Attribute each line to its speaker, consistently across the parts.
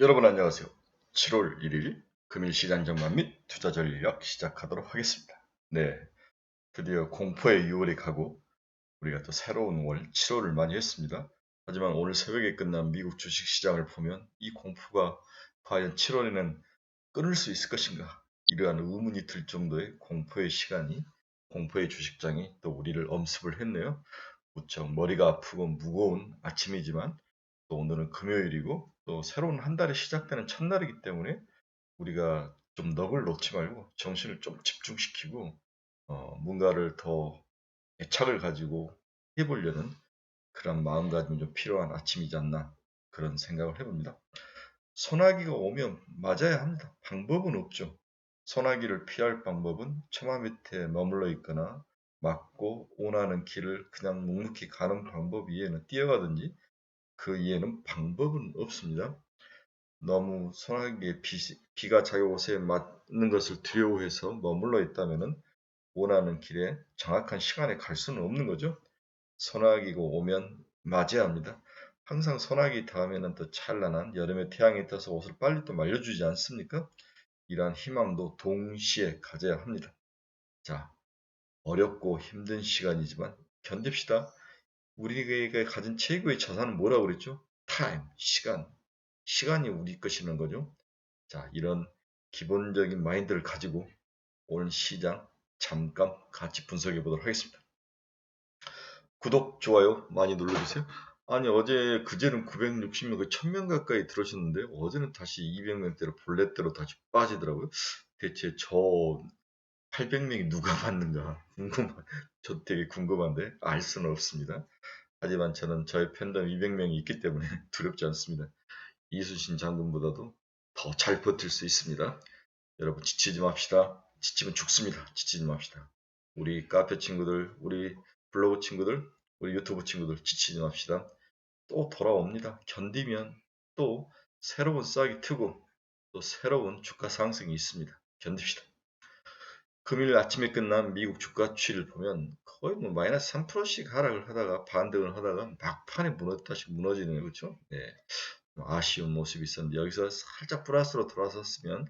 Speaker 1: 여러분 안녕하세요. 7월 1일 금일 시장 전망 및 투자 전략 시작하도록 하겠습니다. 네, 드디어 공포의 6월이 가고 우리가 또 새로운 월 7월을 맞이했습니다. 하지만 오늘 새벽에 끝난 미국 주식 시장을 보면 이 공포가 과연 7월에는 끊을 수 있을 것인가? 이러한 의문이 들 정도의 공포의 시간이 공포의 주식장이 또 우리를 엄습을 했네요. 무척 머리가 아프고 무거운 아침이지만 또 오늘은 금요일이고 또 새로운 한 달이 시작되는 첫날이기 때문에 우리가 좀 넋을 놓지 말고 정신을 좀 집중시키고 뭔가를 더 애착을 가지고 해보려는 그런 마음가짐이 좀 필요한 아침이지 않나 그런 생각을 해봅니다. 소나기가 오면 맞아야 합니다. 방법은 없죠. 소나기를 피할 방법은 처마 밑에 머물러 있거나 막고 오나는 길을 그냥 묵묵히 가는 방법 이외에는 뛰어가든지 그 이외에는 방법은 없습니다. 너무 소나기에 비가 자기 옷에 맞는 것을 두려워해서 머물러 있다면은 원하는 길에 정확한 시간에 갈 수는 없는 거죠. 소나기가 오면 맞이해야 합니다. 항상 소나기 다음에는 또 찬란한 여름의 태양이 떠서 옷을 빨리 또 말려주지 않습니까? 이러한 희망도 동시에 가져야 합니다. 자, 어렵고 힘든 시간이지만 견딥시다. 우리에게 가진 최고의 자산은 뭐라고 그랬죠? 타임, 시간. 시간이 우리 것이는 거죠. 자, 이런 기본적인 마인드를 가지고 오늘 시장 잠깐 같이 분석해 보도록 하겠습니다. 구독, 좋아요 많이 눌러주세요. 아니 어제 그제는 960명, 1000명 가까이 들으셨는데 어제는 다시 200명대로 볼렛대로 다시 빠지더라고요. 대체 저 800명이 누가 받는가 저 되게 궁금한데 알 수는 없습니다. 하지만 저는 저의 팬덤 200명이 있기 때문에 두렵지 않습니다. 이수신 장군보다도 더 잘 버틸 수 있습니다. 여러분 지치지 맙시다. 지치면 죽습니다. 지치지 맙시다. 우리 카페 친구들, 우리 블로그 친구들, 우리 유튜브 친구들 지치지 맙시다. 또 돌아옵니다. 견디면 또 새로운 싹이 트고 또 새로운 주가 상승이 있습니다. 견딥시다. 금일 아침에 끝난 미국 주가 추이를 보면 거의 뭐 마이너스 3%씩 하락을 하다가 반등을 하다가 막판에 다시 무너지는 거죠. 네. 아쉬운 모습이 있었는데 여기서 살짝 플러스로 돌아섰으면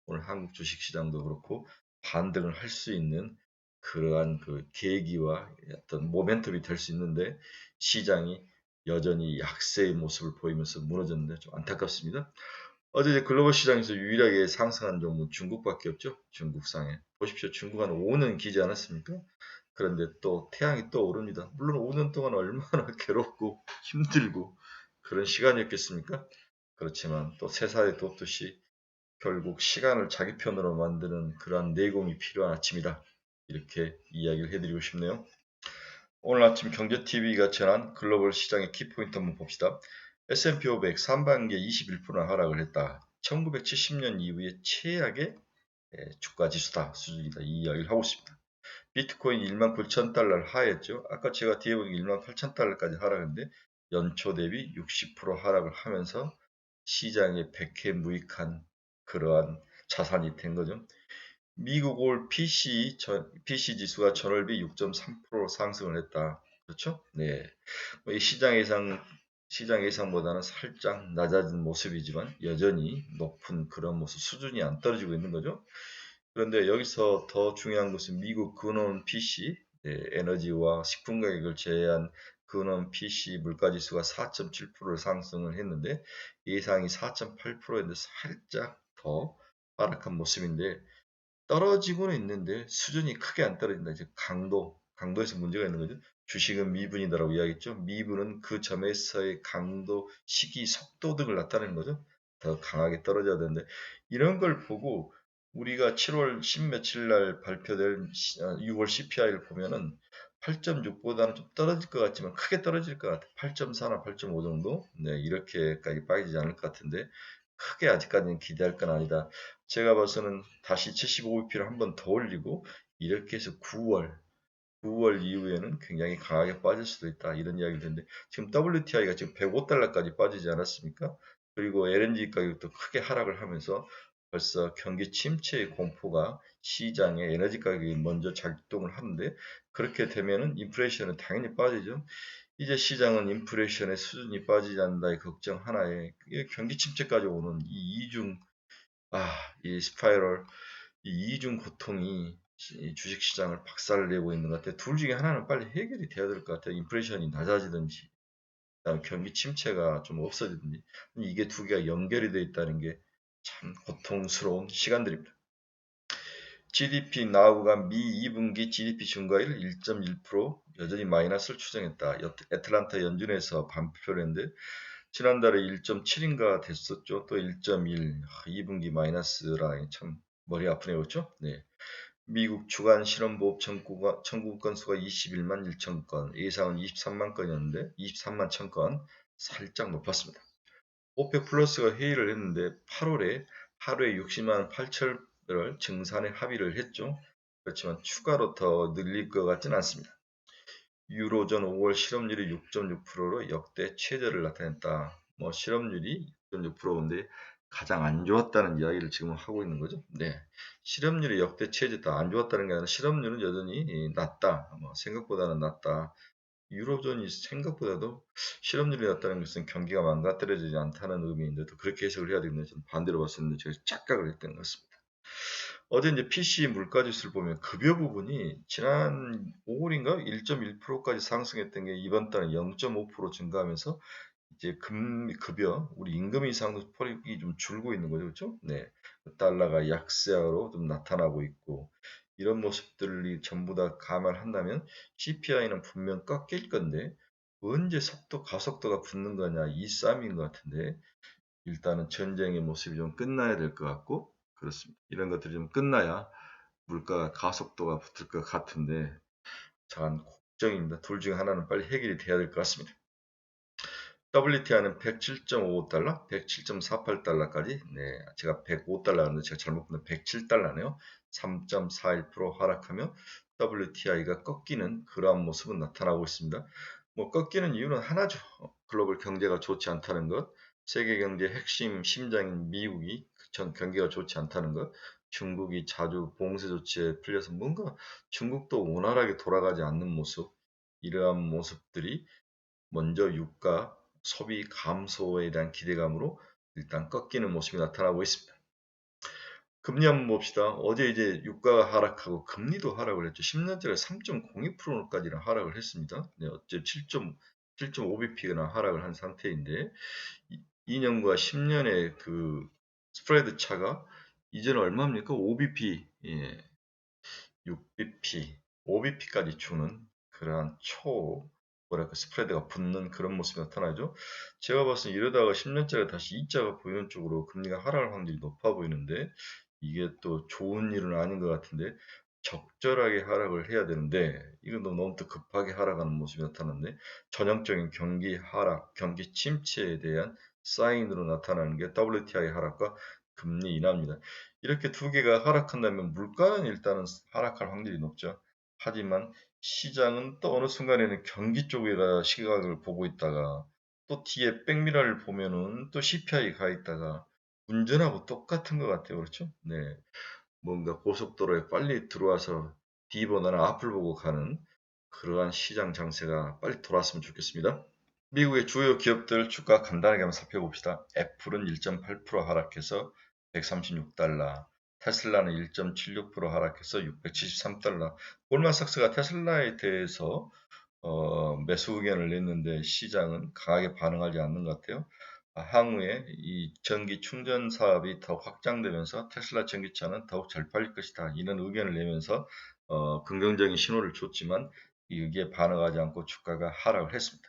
Speaker 1: 오늘 한국 주식시장도 그렇고 반등을 할 수 있는 그러한 그 계기와 어떤 모멘텀이 될 수 있는데 시장이 여전히 약세의 모습을 보이면서 무너졌는데 좀 안타깝습니다. 어제 이제 글로벌 시장에서 유일하게 상승한 종목 중국밖에 없죠. 중국상에 보십시오. 중국은 오는 기지 않았습니까? 그런데 또 태양이 또 오릅니다. 물론 5년 동안 얼마나 괴롭고 힘들고 그런 시간이었겠습니까? 그렇지만 또 새살에 돋듯이 결국 시간을 자기 편으로 만드는 그러한 내공이 필요한 아침이다. 이렇게 이야기를 해드리고 싶네요. 오늘 아침 경제TV가 전한 글로벌 시장의 키포인트 한번 봅시다. S&P 500 3반기에 21% 하락을 했다. 1970년 이후에 최악의 주가 지수다 수준이다. 이 이야기를 하고 있습니다. 비트코인 19,000달러를 하했죠. 아까 제가 뒤에 보니 18,000달러까지 하락했는데 연초 대비 60% 하락을 하면서 시장에 백해무익한 그러한 자산이 된 거죠. 미국 올 PC 지수가 전월비 6.3% 상승을 했다. 그렇죠? 네. 이 시장 예상보다는 살짝 낮아진 모습이지만 여전히 높은 그런 모습 수준이 안 떨어지고 있는 거죠. 그런데 여기서 더 중요한 것은 미국 근원 PC, 에너지와 식품 가격을 제외한 근원 PC 물가지수가 4.7%를 상승을 했는데 예상이 4.8%였는데 살짝 더 하락한 모습인데 떨어지고는 있는데 수준이 크게 안 떨어진다. 이제 강도에서 문제가 있는 거죠. 주식은 미분이다라고 이야기했죠. 미분은 그 점에서의 강도, 시기, 속도 등을 나타내는 거죠. 더 강하게 떨어져야 되는데 이런 걸 보고 우리가 7월 10 며칠 날 발표될 6월 CPI를 보면은 8.6보다는 좀 떨어질 것 같지만 크게 떨어질 것 같아요. 8.4나 8.5 정도? 네, 이렇게까지 빠지지 않을 것 같은데 크게 아직까지는 기대할 건 아니다. 제가 봐서는 다시 75bp를 한 번 더 올리고 이렇게 해서 9월 이후에는 굉장히 강하게 빠질 수도 있다. 이런 이야기를 했는데 지금 WTI가 지금 105달러까지 빠지지 않았습니까? 그리고 LNG 가격도 크게 하락을 하면서 벌써 경기 침체의 공포가 시장에 에너지 가격이 먼저 작동을 하는데 그렇게 되면은 인플레이션은 당연히 빠지죠. 이제 시장은 인플레이션의 수준이 빠지지 않는다의 걱정 하나에 경기 침체까지 오는 이 스파이럴, 이 이중 고통이 주식 시장을 박살내고 있는 것 같아요. 둘 중에 하나는 빨리 해결이 돼야 될 것 같아요. 인플레이션이 낮아지든지, 그다음 경기 침체가 좀 없어지든지. 이게 두 개가 연결이 되어 있다는 게 참 고통스러운 시간들입니다. GDP 나우가 미 2분기 GDP 증가율 1.1% 여전히 마이너스를 추정했다. 애틀란타 연준에서 발표를 했는데 지난달에 1.7인가 됐었죠. 또 1.1, 2분기 마이너스라 참 머리 아프네요. 그렇죠? 네. 미국 주간 실업보험 청구 건수가 21만 1천 건, 예상은 23만 건이었는데 23만 1천 건, 살짝 높았습니다. 오펙 플러스가 회의를 했는데 8월에 하루에 60만 8천을 증산에 합의를 했죠. 그렇지만 추가로 더 늘릴 것 같지는 않습니다. 유로존 5월 실업률이 6.6%로 역대 최저를 나타냈다. 실업률이 6.6%인데 가장 안 좋았다는 이야기를 지금 하고 있는 거죠. 네, 실업률이 역대 최저다. 안 좋았다는 게 아니라 실업률은 여전히 낮다. 생각보다는 낮다. 유로존이 생각보다도 실업률이 낮다는 것은 경기가 망가뜨려지지 않다는 의미인데 또 그렇게 해석을 해야 되겠네요. 저는 반대로 봤었는데 제가 착각을 했던 것 같습니다. 어제 이제 PC 물가지수를 보면 급여 부분이 지난 5월인가 1.1%까지 상승했던 게 이번 달은 0.5% 증가하면서 이제 급여, 우리 임금 인상도 폭이 좀 줄고 있는 거죠. 그렇죠? 네. 달러가 약세로 좀 나타나고 있고 이런 모습들이 전부 다 감안한다면 CPI는 분명 꺾일 건데 언제 가속도가 붙는 거냐 이 싸움인 것 같은데 일단은 전쟁의 모습이 좀 끝나야 될 것 같고 그렇습니다. 이런 것들이 좀 끝나야 물가 가속도가 붙을 것 같은데 참 걱정입니다. 둘 중에 하나는 빨리 해결이 돼야 될 것 같습니다. WTI는 107.55달러, 107.48달러까지, 네, 제가 105달러였는데 제가 잘못 본데 107달러네요. 3.41% 하락하며 WTI가 꺾이는 그러한 모습은 나타나고 있습니다. 꺾이는 이유는 하나죠. 글로벌 경제가 좋지 않다는 것, 세계 경제 핵심 심장인 미국이 전 경기가 좋지 않다는 것, 중국이 자주 봉쇄 조치에 풀려서 뭔가 중국도 원활하게 돌아가지 않는 모습, 이러한 모습들이 먼저 유가 소비 감소에 대한 기대감으로 일단 꺾이는 모습이 나타나고 있습니다. 금리 한번 봅시다. 어제 이제 유가가 하락하고 금리도 하락을 했죠. 10년짜리 3.02%까지는 하락을 했습니다. 네, 어째 7.5bp나 하락을 한 상태인데 2년과 10년의 그 스프레드 차가 이제는 얼마입니까? 5bp, 예, 6bp, 5bp까지 주는 그러한 스프레드가 붙는 그런 모습이 나타나죠. 제가 봤을 때 이러다가 10년짜리 다시 E자가 보이는 쪽으로 금리가 하락할 확률이 높아 보이는데 이게 또 좋은 일은 아닌 것 같은데 적절하게 하락을 해야 되는데 이건 너무 또 급하게 하락하는 모습이 나타나는데 전형적인 경기 하락, 경기 침체에 대한 사인으로 나타나는 게 WTI 하락과 금리 인하입니다. 이렇게 두 개가 하락한다면 물가는 일단은 하락할 확률이 높죠. 하지만 시장은 또 어느 순간에는 경기 쪽에다 시각을 보고 있다가 또 뒤에 백미러를 보면은 또 CPI 가 있다가 운전하고 똑같은 것 같아요. 그렇죠? 네. 뭔가 고속도로에 빨리 들어와서 뒤보다는 앞을 보고 가는 그러한 시장 장세가 빨리 돌아왔으면 좋겠습니다. 미국의 주요 기업들 주가 간단하게 한번 살펴봅시다. 애플은 1.8% 하락해서 136달러, 테슬라는 1.76% 하락해서 673달러. 골만삭스가 테슬라에 대해서 매수 의견을 냈는데 시장은 강하게 반응하지 않는 것 같아요. 향후에 이 전기 충전 사업이 더 확장되면서 테슬라 전기차는 더욱 잘 팔릴 것이다. 이런 의견을 내면서 긍정적인 신호를 줬지만 이게 반응하지 않고 주가가 하락을 했습니다.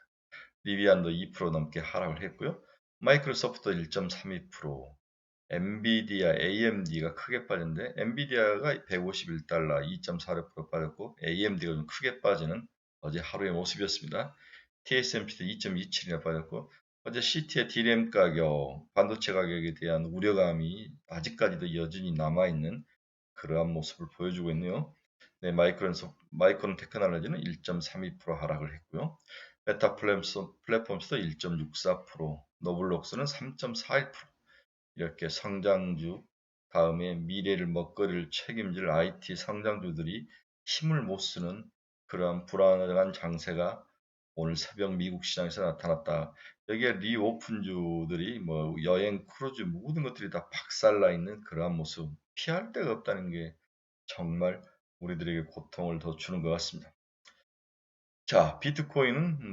Speaker 1: 리비안도 2% 넘게 하락을 했고요. 마이크로소프트 1.32%, 엔비디아, AMD가 크게 빠졌는데 엔비디아가 151달러 2.46% 빠졌고 AMD가 좀 크게 빠지는 어제 하루의 모습이었습니다. TSMC도 2.27이나 빠졌고 어제 CT의 DRAM 가격, 반도체 가격에 대한 우려감이 아직까지도 여전히 남아있는 그러한 모습을 보여주고 있네요. 네, 마이크론 테크놀로지는 1.32% 하락을 했고요. 베타 플랫폼스도 1.64%, 노블록스는 3.41%, 이렇게 성장주, 다음에 미래를 먹거리를 책임질 IT 성장주들이 힘을 못 쓰는 그러한 불안한 장세가 오늘 새벽 미국 시장에서 나타났다. 여기에 리오픈주들이 뭐 여행, 크루즈 모든 것들이 다 박살나 있는 그러한 모습 피할 데가 없다는 게 정말 우리들에게 고통을 더 주는 것 같습니다. 자, 비트코인은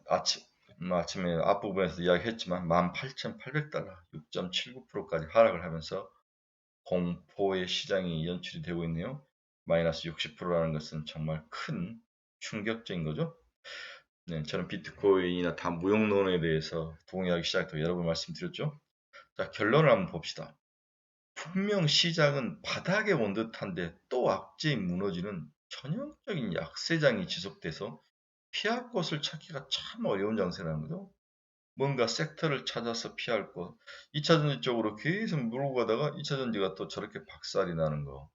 Speaker 1: 아침에 앞부분에서 이야기했지만 18,800달러, 6.79%까지 하락을 하면서 공포의 시장이 연출이 되고 있네요. 마이너스 60%라는 것은 정말 큰 충격적인 거죠. 네, 저는 비트코인이나 다 무용론에 대해서 동의하기 시작했다고 여러 번 말씀드렸죠. 자, 결론을 한번 봅시다. 분명 시장은 바닥에 온 듯한데 또 악재에 무너지는 전형적인 약세장이 지속돼서 피할 곳을 찾기가 참 어려운 장세라는 거죠. 뭔가 섹터를 찾아서 피할 곳. 2차전지 쪽으로 계속 물고 가다가 2차전지가 또 저렇게 박살이 나는 거.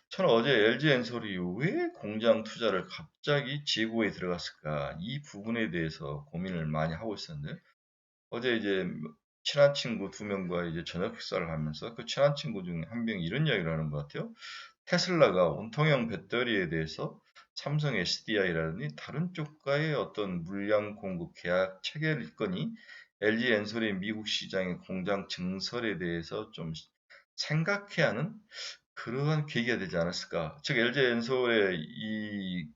Speaker 1: 저는 어제 LG엔솔이 왜 공장 투자를 갑자기 재고에 들어갔을까? 이 부분에 대해서 고민을 많이 하고 있었는데, 어제 이제 친한 친구 두 명과 이제 저녁 식사를 하면서 그 친한 친구 중에 한 명이 이런 이야기를 하는 것 같아요. 테슬라가 원통형 배터리에 대해서 삼성 SDI라든지 다른 쪽과의 어떤 물량 공급 계약 체결건이 LG 엔솔의 미국 시장의 공장 증설에 대해서 좀 생각해야 하는 그러한 계기가 되지 않았을까. 즉 LG 엔솔의 이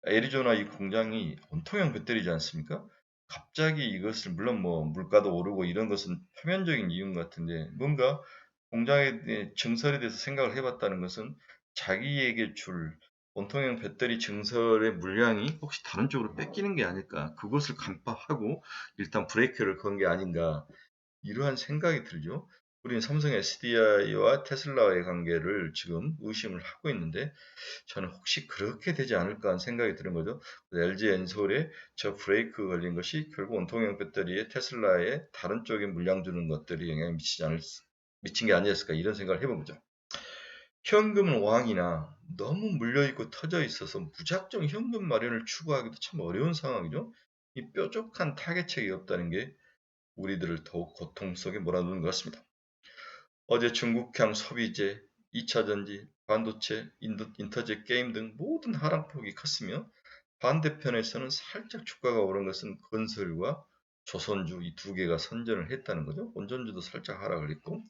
Speaker 1: 애리조나 이 공장이 원통형 배터리지 않습니까? 갑자기 이것을 물론 뭐 물가도 오르고 이런 것은 표면적인 이유인 것 같은데 뭔가 공장에 대해 증설에 대해서 생각을 해봤다는 것은 자기에게 줄 원통형 배터리 증설의 물량이 혹시 다른 쪽으로 뺏기는 게 아닐까 그것을 간파하고 일단 브레이크를 건 게 아닌가 이러한 생각이 들죠. 우리는 삼성 SDI와 테슬라의 관계를 지금 의심을 하고 있는데 저는 혹시 그렇게 되지 않을까 하는 생각이 드는 거죠. LG 엔솔에 저 브레이크 걸린 것이 결국 원통형 배터리에 테슬라의 다른 쪽에 물량 주는 것들이 영향을 미친 게 아니었을까 이런 생각을 해본 거죠. 현금은 왕이나 너무 물려있고 터져 있어서 무작정 현금 마련을 추구하기도 참 어려운 상황이죠. 이 뾰족한 타겟책이 없다는 게 우리들을 더욱 고통 속에 몰아넣는 것 같습니다. 어제 중국향 소비재, 2차전지, 반도체, 인터넷 게임 등 모든 하락폭이 컸으며 반대편에서는 살짝 주가가 오른 것은 건설과 조선주 이 두 개가 선전을 했다는 거죠. 원전주도 살짝 하락을 했고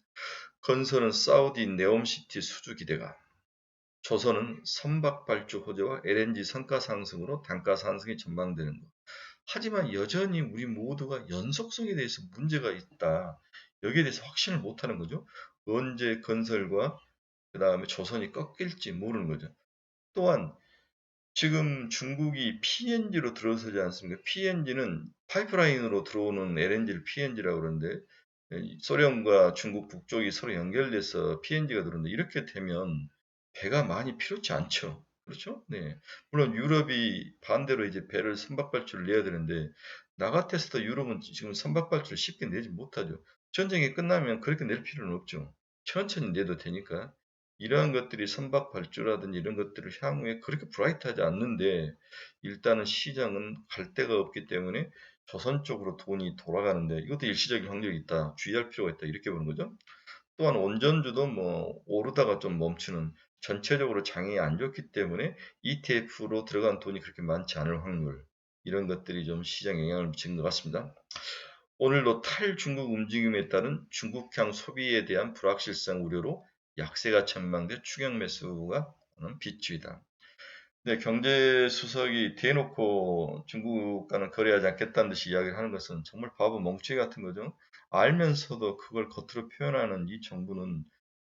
Speaker 1: 건설은 사우디 네옴시티 수주 기대가 조선은 선박발주 호재와 LNG 성가 상승으로 단가 상승이 전망되는 것. 하지만 여전히 우리 모두가 연속성에 대해서 문제가 있다. 여기에 대해서 확신을 못하는 거죠. 언제 건설과 그 다음에 조선이 꺾일지 모르는 거죠. 또한 지금 중국이 PNG로 들어서지 않습니까? PNG는 파이프라인으로 들어오는 LNG를 PNG라고 그러는데 소련과 중국 북쪽이 서로 연결돼서 PNG가 들어오는데 이렇게 되면 배가 많이 필요치 않죠. 그렇죠? 네. 물론 유럽이 반대로 이제 배를 선박발주를 내야 되는데 나 같아서도 유럽은 지금 선박발주를 쉽게 내지 못하죠. 전쟁이 끝나면 그렇게 낼 필요는 없죠. 천천히 내도 되니까. 이러한 것들이 선박 발주라든지 이런 것들을 향후에 그렇게 브라이트하지 않는데 일단은 시장은 갈 데가 없기 때문에 조선 쪽으로 돈이 돌아가는데 이것도 일시적인 확률이 있다. 주의할 필요가 있다. 이렇게 보는 거죠. 또한 원전주도 뭐 오르다가 좀 멈추는 전체적으로 장이 안 좋기 때문에 ETF로 들어간 돈이 그렇게 많지 않을 확률 이런 것들이 좀 시장에 영향을 미치는 것 같습니다. 오늘도 탈중국 움직임에 따른 중국향 소비에 대한 불확실성 우려로 약세가 전망돼 추격 매수가 비추이다. 네, 경제수석이 대놓고 중국과는 거래하지 않겠다는 듯이 이야기를 하는 것은 정말 바보 멍청이 같은 거죠. 알면서도 그걸 겉으로 표현하는 이 정부는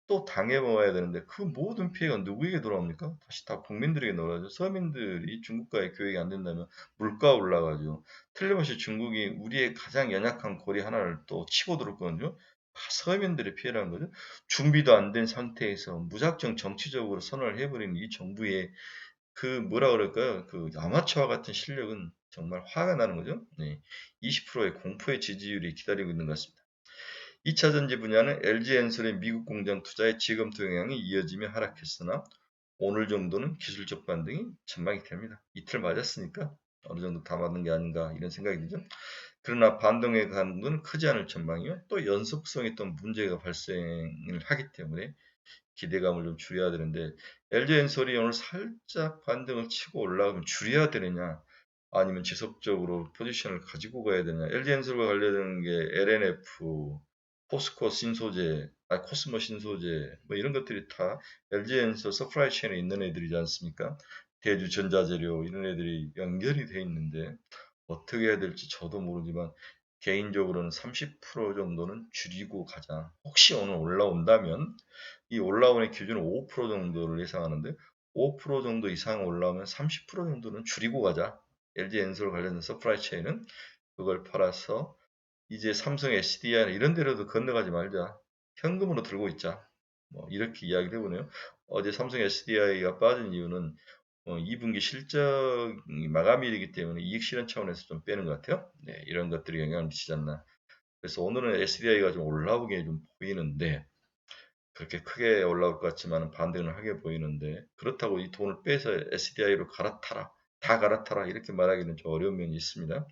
Speaker 1: 또 당해봐야 되는데 그 모든 피해가 누구에게 돌아옵니까? 다시 다 국민들에게 돌아오죠. 서민들이 중국과의 교역이 안 된다면 물가 올라가죠. 틀림없이 중국이 우리의 가장 연약한 고리 하나를 또 치고 들었거든요. 다 서민들의 피해라는 거죠. 준비도 안 된 상태에서 무작정 정치적으로 선언을 해버린 이 정부의 그 뭐라 그럴까요? 그 아마추어 같은 실력은 정말 화가 나는 거죠. 네. 20%의 공포의 지지율이 기다리고 있는 것 같습니다. 2차 전지 분야는 LG엔솔의 미국 공장 투자의 지금토 영향이 이어지며 하락했으나 오늘 정도는 기술적 반등이 전망이 됩니다. 이틀 맞았으니까 어느 정도 다 맞는 게 아닌가 이런 생각이 들죠. 그러나 반등의 강도는 크지 않을 전망이요. 또 연속성에 또 문제가 발생을 하기 때문에 기대감을 좀 줄여야 되는데 LG엔솔이 오늘 살짝 반등을 치고 올라가면 줄여야 되느냐? 아니면 지속적으로 포지션을 가지고 가야 되냐. LG엔솔과 관련된 게 LNF, 포스코 신소재, 코스모 신소재 뭐 이런 것들이 다 LG엔솔 서프라이 체인에 있는 애들이지 않습니까? 대주 전자재료 이런 애들이 연결이 돼 있는데 어떻게 해야 될지 저도 모르지만 개인적으로는 30% 정도는 줄이고 가자. 혹시 오늘 올라온다면 이 올라오는 기준은 5% 정도를 예상하는데 5% 정도 이상 올라오면 30% 정도는 줄이고 가자. LG엔솔 관련된 서프라이 체인은 그걸 팔아서 이제 삼성 SDI 이런 데로도 건너가지 말자. 현금으로 들고 있자. 뭐 이렇게 이야기를 해보네요. 어제 삼성 SDI가 빠진 이유는 2분기 실적이 마감일이기 때문에 이익 실현 차원에서 좀 빼는 것 같아요. 네, 이런 것들이 영향을 미치지 않나. 그래서 오늘은 SDI가 좀 올라오게 좀 보이는데 그렇게 크게 올라올 것 같지만 반등을 하게 보이는데 그렇다고 이 돈을 빼서 SDI로 갈아타라, 다 갈아타라 이렇게 말하기는 좀 어려운 면이 있습니다.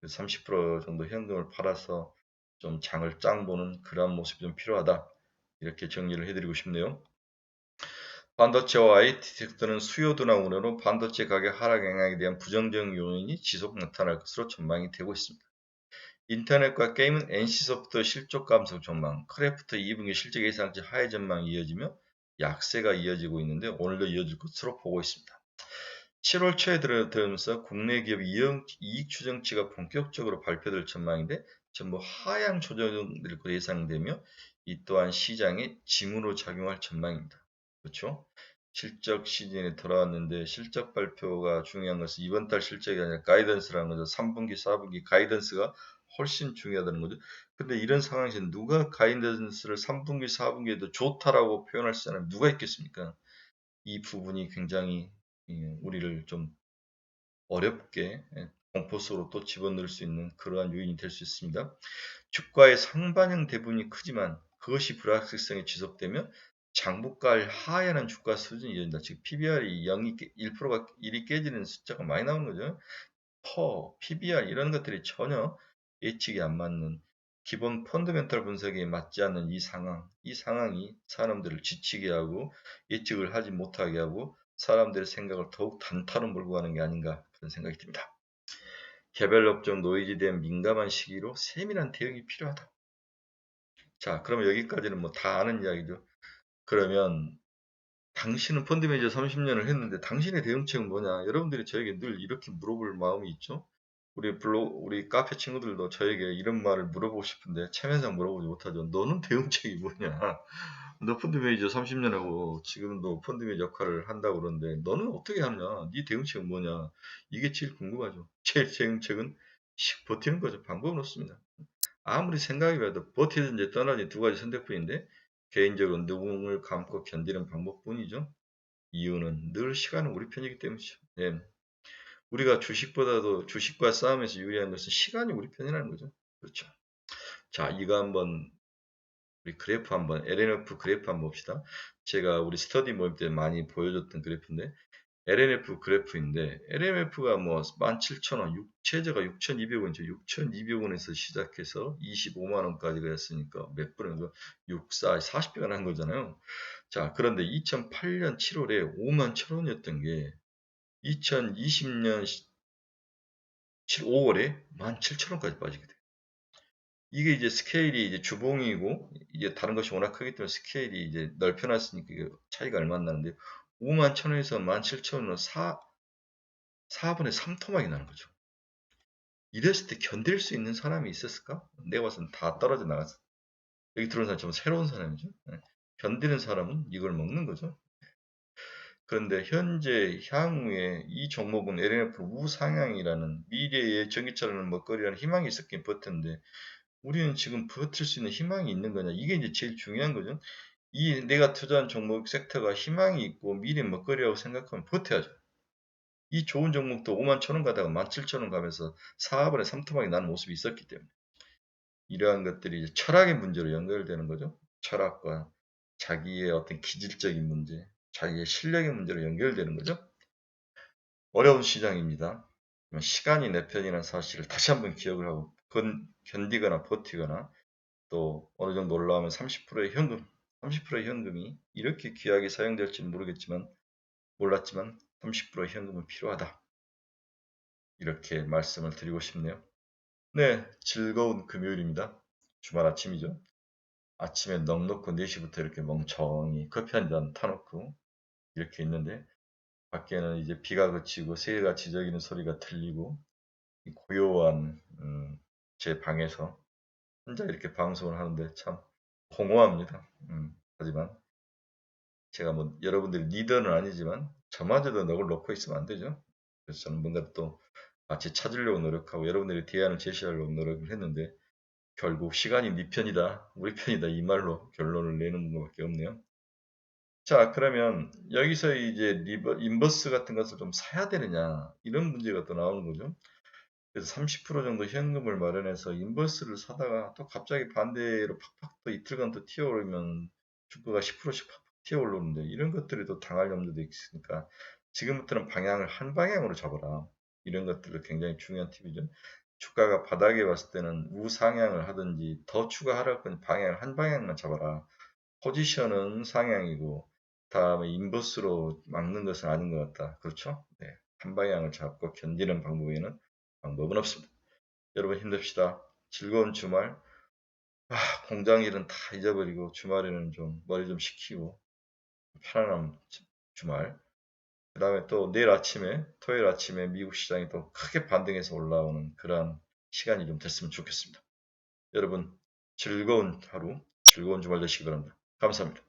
Speaker 1: 30% 정도 현금을 팔아서 좀 장을 짱 보는 그러한 모습이 좀 필요하다. 이렇게 정리를 해드리고 싶네요. 반도체와 IT 섹터는 수요 둔화 우려로 반도체 가격 하락 영향에 대한 부정적 요인이 지속 나타날 것으로 전망이 되고 있습니다. 인터넷과 게임은 NC소프트 실적 감소 전망, 크래프트 2분기 실적 예상치 하회 전망이 이어지며 약세가 이어지고 있는데 오늘도 이어질 것으로 보고 있습니다. 7월 초에 들어면서 국내 기업 이익 추정치가 본격적으로 발표될 전망인데 전부 하향 조정될 것으로 예상되며 이 또한 시장에 징후로 작용할 전망입니다. 그렇죠? 실적 시즌에 돌아왔는데 실적 발표가 중요한 것은 이번 달 실적이 아니라 가이던스라는 거죠. 3분기, 4분기 가이던스가 훨씬 중요하다는 거죠. 근데 이런 상황에서 누가 가이던스를 3분기, 4분기에도 좋다라고 표현할 사람이 누가 있겠습니까? 이 부분이 굉장히 우리를 좀 어렵게 공포 속으로 또 집어넣을 수 있는 그러한 요인이 될 수 있습니다. 주가의 상반영 대부분이 크지만 그것이 불확실성이 지속되면 장부가를 하회하는 주가 수준이 이어진다. 즉 PBR이 0이 1%가 1이 깨지는 숫자가 많이 나오는 거죠. PBR 이런 것들이 전혀 예측이 안 맞는 기본 펀더멘털 분석에 맞지 않는 이 상황이 사람들을 지치게 하고 예측을 하지 못하게 하고 사람들의 생각을 더욱 단타로 몰고 가는 게 아닌가 그런 생각이 듭니다. 개별 업종 노이즈된 민감한 시기로 세밀한 대응이 필요하다. 자, 그러면 여기까지는 뭐 다 아는 이야기죠. 그러면 당신은 펀드 매니저 30년을 했는데 당신의 대응책은 뭐냐? 여러분들이 저에게 늘 이렇게 물어볼 마음이 있죠. 우리 카페 친구들도 저에게 이런 말을 물어보고 싶은데 체면상 물어보지 못하죠. 너는 대응책이 뭐냐? 너 펀드 매니저 30년 하고 지금도 펀드 매니저 역할을 한다고 그러는데 너는 어떻게 하느냐? 네 대응책은 뭐냐? 이게 제일 궁금하죠. 제 대응책은 버티는 거죠. 방법은 없습니다. 아무리 생각이 해도 버티든지 떠나든지 두 가지 선택뿐인데 개인적으로 눈을 감고 견디는 방법뿐이죠. 이유는 늘 시간은 우리 편이기 때문이죠. 예. 우리가 주식과 싸움에서 유리한 것은 시간이 우리 편이라는 거죠. 그렇죠. 자, 이거 한번 우리 그래프 한번 LNF 그래프 한번 봅시다. 제가 우리 스터디 모임 때 많이 보여줬던 그래프인데 LNF 그래프인데 LNF가 뭐 17,000원, 최저가 6,200원이죠. 6,200원에서 시작해서 25만 원까지가 했으니까 몇 분인가 6, 4, 40배가 난 거잖아요. 자, 그런데 2008년 7월에 5만 1,000원이었던 게 2020년 5월에 17,000원까지 빠지게 돼요. 이게 이제 스케일이 이제 주봉이고 이제 다른 것이 워낙 크기 때문에 스케일이 이제 넓혀놨으니까 이게 차이가 얼마나 나는데 5만 1,000원에서 17,000원은 4분의 3토막이 나는 거죠. 이랬을 때 견딜 수 있는 사람이 있었을까? 내가 봐서는 다 떨어져 나갔어. 여기 들어온 사람 좀 새로운 사람이죠. 네. 견디는 사람은 이걸 먹는 거죠. 그런데 현재 향후에 이 종목은 LNF 우상향이라는 미래의 전기차라는 먹거리라는 희망이 있었긴 버텼는데 우리는 지금 버틸 수 있는 희망이 있는 거냐? 이게 이제 제일 중요한 거죠. 이 내가 투자한 종목 섹터가 희망이 있고 미래 먹거리라고 생각하면 버텨야죠. 이 좋은 종목도 5만 1,000원 가다가 17,000원 가면서 4분의 3토막이 나는 모습이 있었기 때문에 이러한 것들이 이제 철학의 문제로 연결되는 거죠. 철학과 자기의 어떤 기질적인 문제, 자기의 실력의 문제로 연결되는 거죠. 어려운 시장입니다. 시간이 내 편이라는 사실을 다시 한번 기억을 하고 견디거나 버티거나 또 어느 정도 올라오면 30%의 현금, 30%의 현금이 이렇게 귀하게 사용될지는 몰랐지만 30%의 현금은 필요하다. 이렇게 말씀을 드리고 싶네요. 네, 즐거운 금요일입니다. 주말 아침이죠. 아침에 넉넉고 4시부터 이렇게 멍청이 커피 한 잔 타놓고 이렇게 있는데 밖에는 이제 비가 그치고 새가 지저귀는 소리가 들리고 이 고요한 제 방에서 혼자 이렇게 방송을 하는데 참 공허합니다. 하지만 제가 뭐 여러분들이 리더는 아니지만 저마저도 넋을 놓고 있으면 안 되죠. 그래서 저는 뭔가 또 같이 찾으려고 노력하고 여러분들이 대안을 제시하려고 노력을 했는데 결국 시간이 네 편이다, 우리 편이다 이 말로 결론을 내는 것밖에 없네요. 자, 그러면 여기서 이제 인버스 같은 것을 좀 사야 되느냐 이런 문제가 또 나오는 거죠. 그래서 30% 정도 현금을 마련해서 인버스를 사다가 또 갑자기 반대로 팍팍 또 이틀간 또 튀어오르면 주가가 10%씩 팍팍 튀어오르는데 이런 것들이 또 당할 염려도 있으니까 지금부터는 방향을 한 방향으로 잡아라. 이런 것들도 굉장히 중요한 팁이죠. 주가가 바닥에 왔을 때는 우상향을 하든지 더 추가하라고 하면 방향을 한 방향만 잡아라. 포지션은 상향이고 다음에 인버스로 막는 것은 아닌 것 같다. 그렇죠? 네. 한 방향을 잡고 견디는 방법은 없습니다. 여러분 힘냅시다. 즐거운 주말. 공장 일은 다 잊어버리고 주말에는 좀 머리 좀 식히고 편안한 주말. 그 다음에 또 내일 아침에 토요일 아침에 미국 시장이 또 크게 반등해서 올라오는 그러한 시간이 좀 됐으면 좋겠습니다. 여러분 즐거운 하루, 즐거운 주말 되시기 바랍니다. 감사합니다.